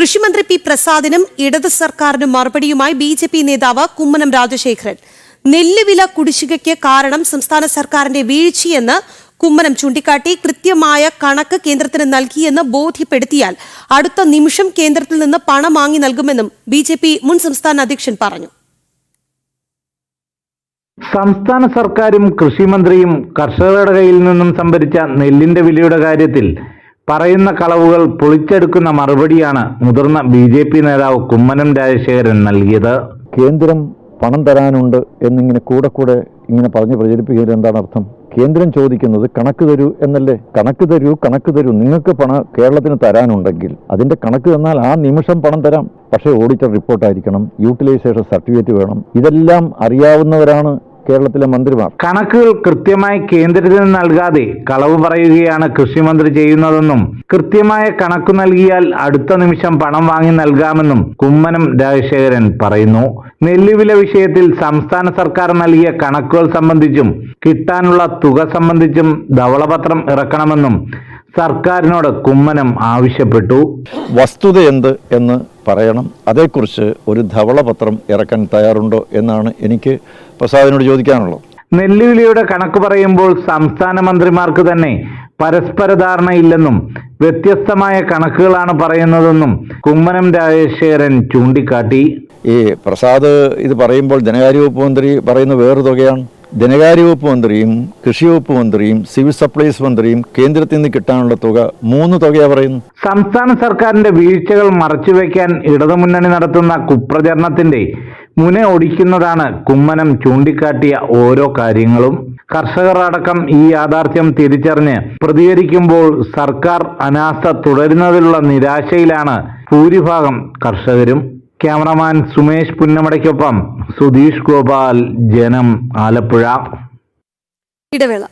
കൃഷിമന്ത്രി പി പ്രസാദിനും ഇടത് സർക്കാരിനും മറുപടിയുമായി ബിജെപി നേതാവ് കുമ്മനം രാജശേഖരൻ. നെല്ലുവില കുടിശ്ശികയ്ക്ക് കാരണം സംസ്ഥാന സർക്കാരിന്റെ വീഴ്ചയെന്ന് കുമ്മനം ചൂണ്ടിക്കാട്ടി. കൃത്യമായ കണക്ക് കേന്ദ്രത്തിന് നൽകിയെന്ന് ബോധ്യപ്പെടുത്തിയാൽ അടുത്ത നിമിഷം കേന്ദ്രത്തിൽ നിന്ന് പണം വാങ്ങി നൽകുമെന്നും ബിജെപി മുൻ സംസ്ഥാന അധ്യക്ഷൻ പറഞ്ഞു. സംസ്ഥാന സർക്കാരും കൃഷിമന്ത്രിയും കർഷകരുടെ കയ്യിൽ നിന്നും സംഭരിച്ച നെല്ലിന്റെ വിലയുടെ കാര്യത്തിൽ പറയുന്ന കളവുകൾ പൊളിച്ചെടുക്കുന്ന മറുപടിയാണ് മുതിർന്ന ബിജെപി നേതാവ് കുമ്മനം രാജശേഖരൻ നൽകിയത്. കേന്ദ്രം പണം തരാനുണ്ട് എന്നിങ്ങനെ കൂടെ ഇങ്ങനെ പറഞ്ഞ് പ്രചരിപ്പിക്കുന്നത് എന്താണ് അർത്ഥം? കേന്ദ്രം ചോദിക്കുന്നത് കണക്ക് തരൂ എന്നല്ലേ? കണക്ക് തരൂ നിങ്ങൾക്ക് പണം കേരളത്തിന് തരാനുണ്ടെങ്കിൽ അതിന്റെ കണക്ക് തന്നാൽ ആ നിമിഷം പണം തരാം. പക്ഷേ ഓഡിറ്റർ റിപ്പോർട്ടായിരിക്കണം, യൂട്ടിലൈസേഷൻ സർട്ടിഫിക്കറ്റ് വേണം. ഇതെല്ലാം അറിയാവുന്നവരാണ് കേരളത്തിലെ മന്ത്രിമാർ. കണക്കുകൾ കൃത്യമായി കേന്ദ്രത്തിന് നൽകാതെ കളവ് പറയുകയാണ് കൃഷിമന്ത്രി ചെയ്യുന്നതെന്നും കൃത്യമായ കണക്കു നൽകിയാൽ അടുത്ത നിമിഷം പണം വാങ്ങി നൽകാമെന്നും കുമ്മനം രാജശേഖരൻ പറയുന്നു. നെല്ലുവില വിഷയത്തിൽ സംസ്ഥാന സർക്കാർ നൽകിയ കണക്കുകൾ സംബന്ധിച്ചും കിട്ടാനുള്ള തുക സംബന്ധിച്ചും ധവളപത്രം ഇറക്കണമെന്നും സർക്കാരിനോട് കുമ്മനം ആവശ്യപ്പെട്ടു. വസ്തുത എന്ത് എന്ന് പറയണം. അതേക്കുറിച്ച് ഒരു ധവളപത്രം ഇറക്കാൻ തയ്യാറുണ്ടോ എന്നാണ് എനിക്ക് പ്രസാദിനോട് ചോദിക്കാനുള്ളത്. നെല്ലുവിലയുടെ കണക്ക് പറയുമ്പോൾ സംസ്ഥാന മന്ത്രിമാർക്ക് തന്നെ പരസ്പര ധാരണയില്ലെന്നും വ്യത്യസ്തമായ കണക്കുകളാണ് പറയുന്നതെന്നും കുമ്മനം രാജശേഖരൻ ചൂണ്ടിക്കാട്ടി. ഈ പ്രസാദ് ഇത് പറയുമ്പോൾ ധനകാര്യ വകുപ്പ് മന്ത്രി പറയുന്ന വേറൊരു തുകയാണ്. ധനകാര്യ വകുപ്പ് മന്ത്രിയും കൃഷി വകുപ്പ് മന്ത്രിയും സിവിൽ സപ്ലൈസ് മന്ത്രിയും കേന്ദ്രത്തിൽ നിന്ന് കിട്ടാനുള്ള തുക 3 തുകയാണ് പറയുന്നു. സംസ്ഥാന സർക്കാരിന്റെ വീഴ്ചകൾ മറച്ചുവെക്കാൻ ഇടതുമുന്നണി നടത്തുന്ന കുപ്രചരണത്തിന്റെ മുന ഒടിക്കുന്നതാണ് കുമ്മനം ചൂണ്ടിക്കാട്ടിയ ഓരോ കാര്യങ്ങളും. കർഷകർ അടക്കം ഈ യാഥാർത്ഥ്യം തിരിച്ചറിഞ്ഞ് പ്രതികരിക്കുമ്പോൾ സർക്കാർ അനാസ്ഥ തുടരുന്നതിലുള്ള നിരാശയിലാണ് ഭൂരിഭാഗം കർഷകരും. ക്യാമറമാൻ സുമേഷ് പുന്നമടയ്ക്കൊപ്പം സുധീഷ് ഗോപാൽ, ജനം, ആലപ്പുഴ. ഇടവേള.